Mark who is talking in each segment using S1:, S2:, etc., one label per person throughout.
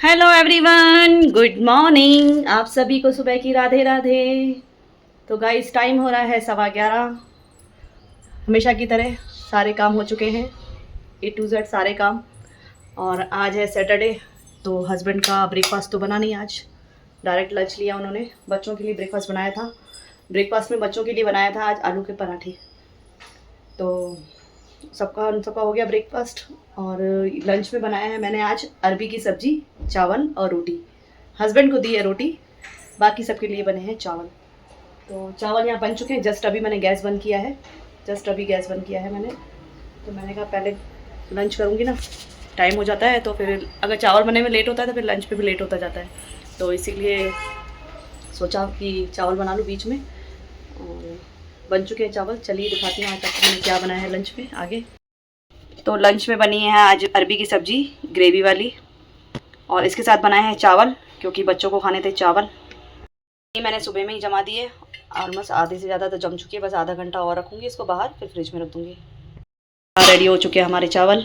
S1: Hello everyone, good morning. आप सभी को सुबह की राधे राधे। तो गाइस टाइम हो रहा है 11:15। हमेशा की तरह सारे काम हो चुके हैं, A to Z सारे काम। और आज है सैटरडे, तो हस्बैंड का ब्रेकफास्ट तो बना नहीं आज, डायरेक्ट लंच लिया उन्होंने। बच्चों के लिए ब्रेकफास्ट बनाया था। ब्रेकफास्ट में बच्चों के लिए बनाया था आज आलू के पराठे। तो सबका हो गया ब्रेकफास्ट। और लंच में बनाया है मैंने आज अरबी की सब्ज़ी, चावल और रोटी। हस्बैंड को दी है रोटी, बाकी सबके लिए बने हैं चावल। तो चावल यहाँ बन चुके हैं। जस्ट अभी मैंने गैस बंद किया है, मैंने। तो मैंने कहा पहले लंच करूँगी ना, टाइम हो जाता है तो फिर अगर चावल बनने में लेट होता है तो फिर लंच पे भी लेट होता जाता है। तो इसीलिए सोचा कि चावल बना लूँ बीच में। और बन चुके हैं चावल। चलिए दिखाती हूँ आज तक मैंने क्या बनाया है लंच में आगे। तो लंच में बनी है आज अरबी की सब्ज़ी ग्रेवी वाली, और इसके साथ बनाए हैं चावल, क्योंकि बच्चों को खाने थे चावल। ये मैंने सुबह में ही जमा दिए, ऑलमोस्ट आधे से ज़्यादा तो जम चुकी है। बस आधा घंटा और रखूँगी इसको बाहर, फिर फ्रिज में रख दूँगी। रेडी हो चुके हैं हमारे चावल।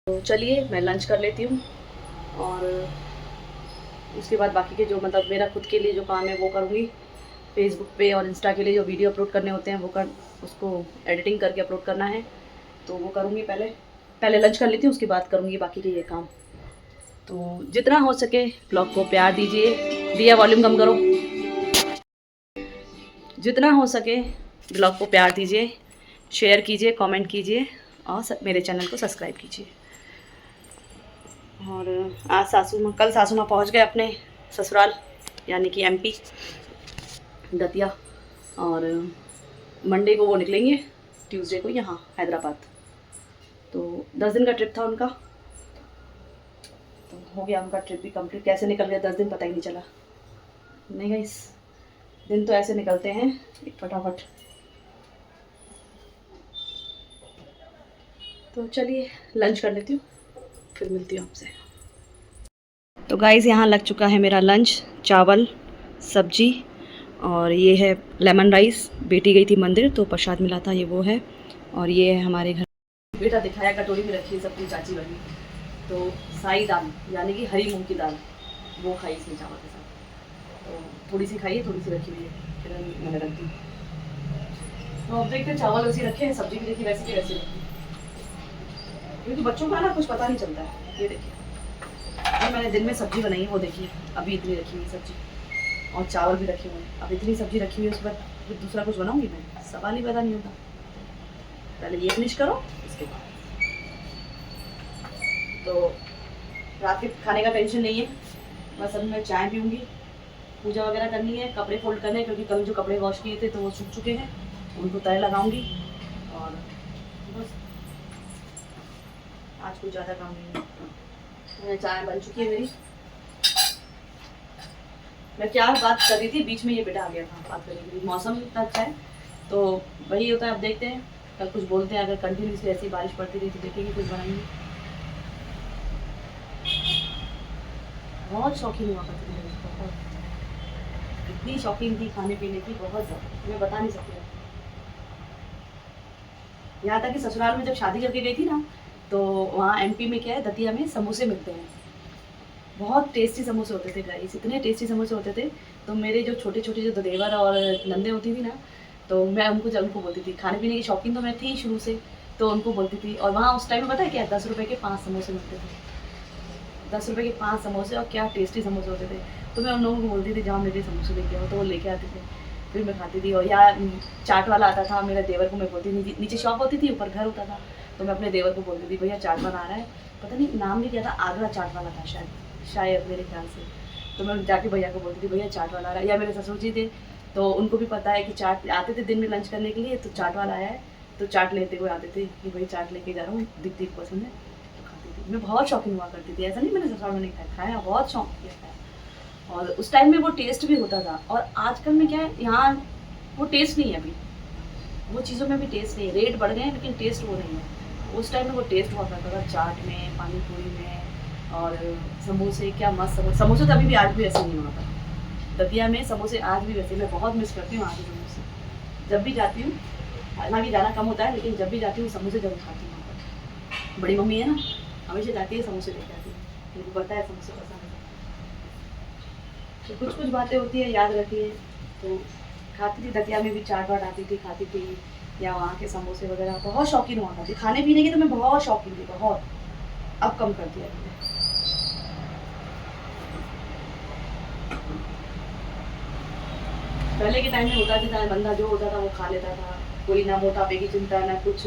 S1: तो चलिए मैं लंच कर लेती हूँ, और उसके बाद बाकी के जो मतलब मेरा खुद के लिए जो काम है वो करूँगी। फेसबुक पे और इंस्टा के लिए जो वीडियो अपलोड करने होते हैं वो उसको एडिटिंग करके अपलोड करना है, तो वो करूँगी। पहले लंच कर लेती हूँ, उसके बाद करूँगी बाकी के ये काम। तो जितना हो सके ब्लॉग को प्यार दीजिए। दिया वॉल्यूम कम करो। जितना हो सके ब्लॉग को प्यार दीजिए, शेयर कीजिए, कमेंट कीजिए, और मेरे चैनल को सब्सक्राइब कीजिए। और आज कल सासू माँ पहुँच गए अपने ससुराल, यानी कि MP दतिया। और मंडे को वो निकलेंगे, ट्यूसडे को यहाँ हैदराबाद। तो 10 दिन का ट्रिप था उनका, तो हो गया उनका ट्रिप भी कंप्लीट। कैसे निकल गया 10 दिन पता ही नहीं चला। नहीं गाइस, दिन तो ऐसे निकलते हैं एक फटाफट। तो चलिए लंच कर लेती हूँ, फिर मिलती हूँ आपसे। तो गाइस यहाँ लग चुका है मेरा लंच, चावल, सब्जी, और ये है लेमन राइस। बेटी गई थी मंदिर तो प्रसाद मिला था, ये वो है। और ये है हमारे घर, बेटा दिखाया कटोरी में रखी है सब्जी चाची वाली। तो साई दाल यानी कि हरी मूंग की दाल, वो खाई इसमें चावल के साथ। तो थोड़ी सी खाई है, थोड़ी सी रखी हुई है, फिर मैंने रख दी। तो अब देखते चावल वैसे रखे हैं, सब्जी भी देखिए वैसे की वैसे रखी, क्योंकि बच्चों का ना कुछ पता नहीं चलता है। ये देखिए, ये मैंने दिन में सब्जी बनाई है, वो देखिए अभी इतनी रखी हुई सब्जी, और चावल भी रखे हुए हैं। अब इतनी सब्जी रखी हुई है, उस पर फिर दूसरा कुछ बनाऊंगी मैं, सवाल ही पैदा नहीं होता। पहले ये फिनिश करो, इसके बाद तो रात के खाने का टेंशन नहीं है। बस अभी मैं चाय पीऊँगी, पूजा वगैरह करनी है, कपड़े फोल्ड करने हैं, क्योंकि कल जो कपड़े वॉश किए थे तो वो सूख चुके हैं, उनको तय लगाऊंगी। और बस आज कुछ ज़्यादा काम नहीं है। चाय बन चुकी है मेरी। मैं क्या बात कर रही थी, बीच में ये बेटा आ गया था बात करने के लिए। मौसम इतना अच्छा है तो वही होता है। अब देखते हैं कल कुछ बोलते हैं, अगर कंटिन्यूसली ऐसी बारिश पड़ती रही तो देखेंगे कुछ बनाएंगे। बहुत शौकीन हुआ करती थी, बहुत, इतनी शौकीन थी खाने पीने की, बहुत ज़्यादा, मैं बता नहीं सकती। यहाँ तक कि ससुराल में जब शादी करके गई थी ना, तो वहाँ MP में क्या है, दतिया में समोसे मिलते हैं। बहुत टेस्टी समोसे होते थे गाइस, इतने टेस्टी समोसे होते थे। तो मेरे जो छोटे छोटे जो देवर और नंदे होती थी ना, तो मैं उनको बोलती थी, खाने पीने की शौकीन तो मैं थी शुरू से, तो उनको बोलती थी। और वहाँ उस टाइम में पता है क्या, 10 रुपये के 5 समोसे मिलते थे। 10 रुपये के 5 समोसे, और क्या टेस्टी समोसे होते थे। तो मैं उन लोगों को बोलती थी, जाओ मेरे समोसे लेके आओ, तो वो लेके आते थे, फिर मैं खाती थी। और या चाट वाला आता था, मेरे देवर को मैं बोलती थी, नीचे शॉप होती थी, ऊपर घर होता था, तो मैं अपने देवर को बोलती थी, भैया चाट वाला आ रहा है, पता नहीं नाम भी क्या था, आगरा चाट वाला था शायद मेरे ख्याल से। तो मैं जाके भैया को बोलती थी, भैया चाट वाला आ रहा है। या मेरे ससुर जी थे, तो उनको भी पता है कि चाट आते थे दिन में लंच करने के लिए, तो चाट वाला आया है, तो चाट लेते हुए आते थे कि भाई चाट लेके जा रहा हूँ, दिखती पसंद है, तो खाती थी। मैं बहुत शौकीन हुआ करती थी, ऐसा नहीं मैंने ससुराल में नहीं खाया, बहुत शौक किया खाया। और उस टाइम में वो टेस्ट भी होता था, और आजकल में क्या है, यहाँ वो टेस्ट नहीं है। अभी वो चीज़ों में भी टेस्ट नहीं है, रेट बढ़ गए हैं लेकिन टेस्ट वो नहीं है। उस टाइम में वो टेस्ट हुआ करता था, चाट में, पानी पूरी में, और समोसे, क्या मस्त समोसे तो अभी भी आज भी ऐसे नहीं होता। दतिया में समोसे आज भी वैसे, मैं बहुत मिस करती हूँ वहाँ के समोसे। जब भी जाती हूँ, हालांकि जाना कम होता है, लेकिन जब भी जाती हूँ समोसे जरूर खाती हूँ वहाँ पर। बड़ी मम्मी है ना, हमेशा जाती है समोसे लेके आती है। मुझे पता है समोसे पसंद है। तो कुछ कुछ बातें होती है याद रहती है। तो खाती थी, दतिया में भी चाट वाट आती थी, खाती थी, या वहाँ के समोसे वगैरह, बहुत शौकीन हुआ करती खाने पीने की। तो मैं बहुत शौकीन थी, बहुत। अब कम कर दिया मैंने। पहले के टाइम में होता था बंदा जो होता था वो खा लेता था, कोई ना मोटापे की चिंता ना कुछ,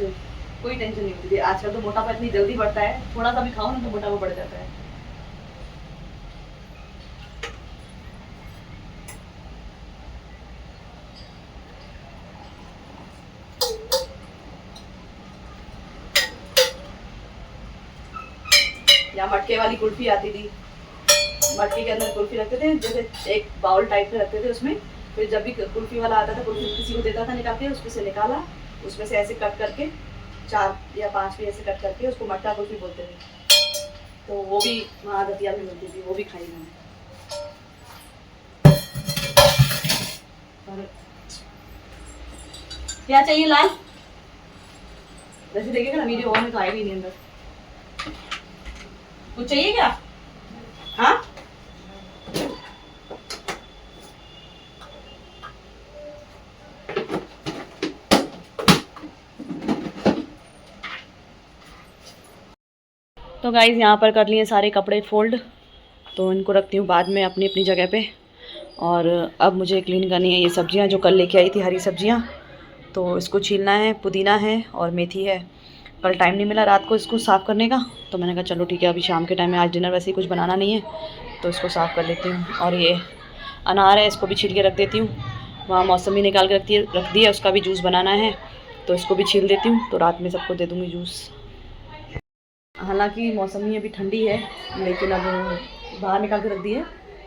S1: कोई टेंशन नहीं होती थी। आजकल तो मोटापा इतनी जल्दी बढ़ता है, थोड़ा सा भी खाओ ना तो मोटापा बढ़ जाता है। या मटके वाली कुल्फी आती थी, मटके के अंदर कुल्फी रखते थे, जैसे एक बाउल टाइप में रखते थे उसमें। फिर जब भी कुल्फी वाला आता था, कुल्फी किसी को देता था निकाल के, उसमें से निकाला, उसमें से ऐसे कट करके 4 या 5 भी ऐसे कट करके, उसको मटका कुल्फी बोलते थे। तो वो भी वहाँ दतिया में मिलती थी, वो भी खाई मैंने। क्या चाहिए लाल? वैसे देखिएगा ना वीडियो ऑन में तो आएगा ही नहीं अंदर। कुछ चाहिए क्या? हाँ, तो गाइज़ यहाँ पर कर लिए सारे कपड़े फोल्ड, तो इनको रखती हूँ बाद में अपनी अपनी जगह पे। और अब मुझे क्लीन करनी है ये सब्जियाँ जो कल लेके आई थी, हरी सब्जियाँ। तो इसको छीलना है, पुदीना है और मेथी है। कल टाइम नहीं मिला रात को इसको साफ़ करने का, तो मैंने कहा चलो ठीक है, अभी शाम के टाइम में आज डिनर वैसे ही कुछ बनाना नहीं है, तो इसको साफ़ कर लेती हूँ। और ये अनार है, इसको भी छील के रख देती हूँ। वहाँ मौसमी निकाल के रख दिया, उसका भी जूस बनाना है, तो इसको भी छील देती हूँ, तो रात में सबको दे दूँगी जूस। हालांकि मौसमी अभी ठंडी है, लेकिन अब बाहर निकाल के रख दी है,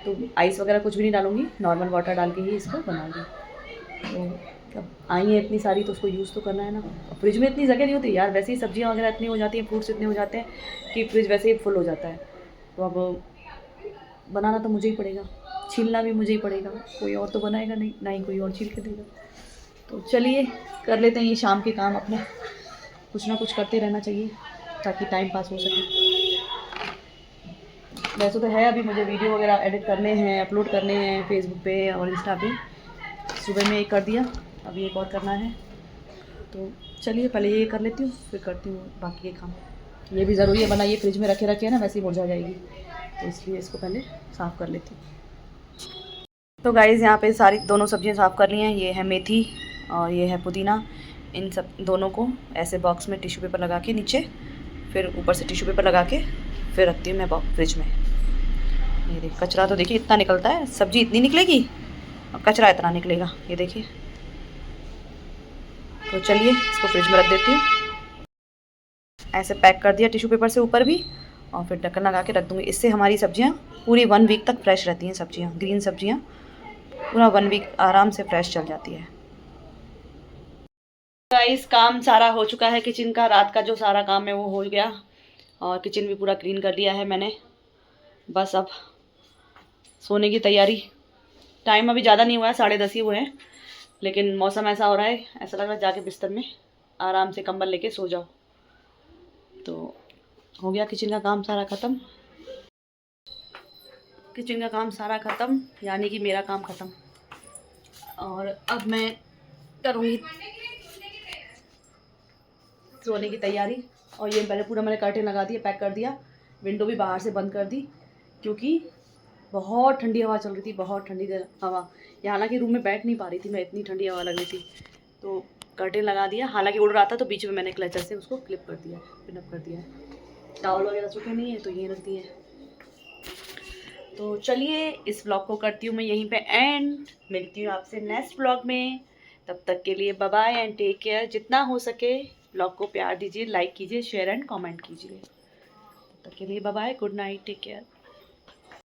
S1: तो आइस वगैरह कुछ भी नहीं डालूँगी, नॉर्मल वाटर डाल के ही इसको बनाऊँगी। तो अब आई हैं इतनी सारी, तो उसको यूज़ तो करना है ना। फ्रिज में इतनी जगह नहीं होती यार, वैसे ही सब्जियां वगैरह इतनी हो जाती हैं, फ्रूट्स इतने हो जाते हैं कि फ्रिज वैसे ही फुल हो जाता है। तो अब बनाना तो मुझे ही पड़ेगा, छीलना भी मुझे ही पड़ेगा, कोई और तो बनाएगा नहीं, ना ही कोई और छील के देगा। तो चलिए कर लेते हैं ये शाम के काम अपने, कुछ ना कुछ करते रहना चाहिए ताकि टाइम पास हो सके। वैसे तो है अभी मुझे वीडियो वगैरह एडिट करने हैं, अपलोड करने हैं फेसबुक पे और इंस्टा पे। सुबह में एक कर दिया, अभी एक और करना है। तो चलिए पहले ये कर लेती हूँ, फिर करती हूँ बाकी के काम। ये भी ज़रूरी है, वरना ये फ्रिज में रखे रखे ना वैसे ही मुरझा जाएगी, तो इसलिए इसको पहले साफ़ कर लेती हूँ। तो गाइज़ यहाँ पे सारी दोनों सब्जियाँ साफ़ कर ली हैं। ये है मेथी और ये है पुदीना। इन सब दोनों को ऐसे बॉक्स में टिश्यू पेपर लगा के नीचे, फिर ऊपर से टिश्यू पेपर लगा के फिर रखती हूँ मैं फ्रिज में। ये देखिए कचरा तो देखिए इतना निकलता है, सब्जी इतनी निकलेगी और कचरा इतना निकलेगा, ये देखिए। तो चलिए इसको फ्रिज में रख देती हूँ। ऐसे पैक कर दिया टिश्यू पेपर से ऊपर भी, और फिर ढक्कन लगा के रख दूँगी। इससे हमारी सब्जियाँ पूरी 1 वीक तक फ्रेश रहती हैं। सब्जियाँ, ग्रीन सब्जियाँ पूरा 1 वीक आराम से फ्रेश चल जाती है। गाइस काम सारा हो चुका है किचन का, रात का जो सारा काम है वो हो गया, और किचन भी पूरा क्लीन कर लिया है मैंने। बस अब सोने की तैयारी। टाइम अभी ज़्यादा नहीं हुआ है, 10:30 ही हुए हैं, लेकिन मौसम ऐसा हो रहा है, ऐसा लग रहा है जाके बिस्तर में आराम से कंबल लेके सो जाओ। तो हो गया किचन का काम सारा ख़त्म। किचन का काम सारा ख़त्म, यानी कि मेरा काम ख़त्म। और अब मैं करूँगी सोने की तैयारी। और ये पहले पूरा मैंने कर्टेन लगा दिया, पैक कर दिया, विंडो भी बाहर से बंद कर दी, क्योंकि बहुत ठंडी हवा चल रही थी, बहुत ठंडी हवा। या हालांकि रूम में बैठ नहीं पा रही थी मैं, इतनी ठंडी हवा लग रही थी। तो कर्टेन लगा दिया, हालांकि उड़ रहा था तो बीच में मैंने क्लचर से उसको क्लिप कर दिया, पिनअप कर दिया। टॉवल वगैरह सूखे नहीं है तो ये रख दिए। तो चलिए इस व्लॉग को करती हूँ मैं यहीं पे एंड, मिलती हूँ आपसे नेक्स्ट व्लॉग में। तब तक के लिए bye bye and take care. जितना हो सके व्लॉग को प्यार दीजिए, लाइक कीजिए, शेयर एंड कमेंट कीजिए। तब तक के लिए bye bye, good night, take care.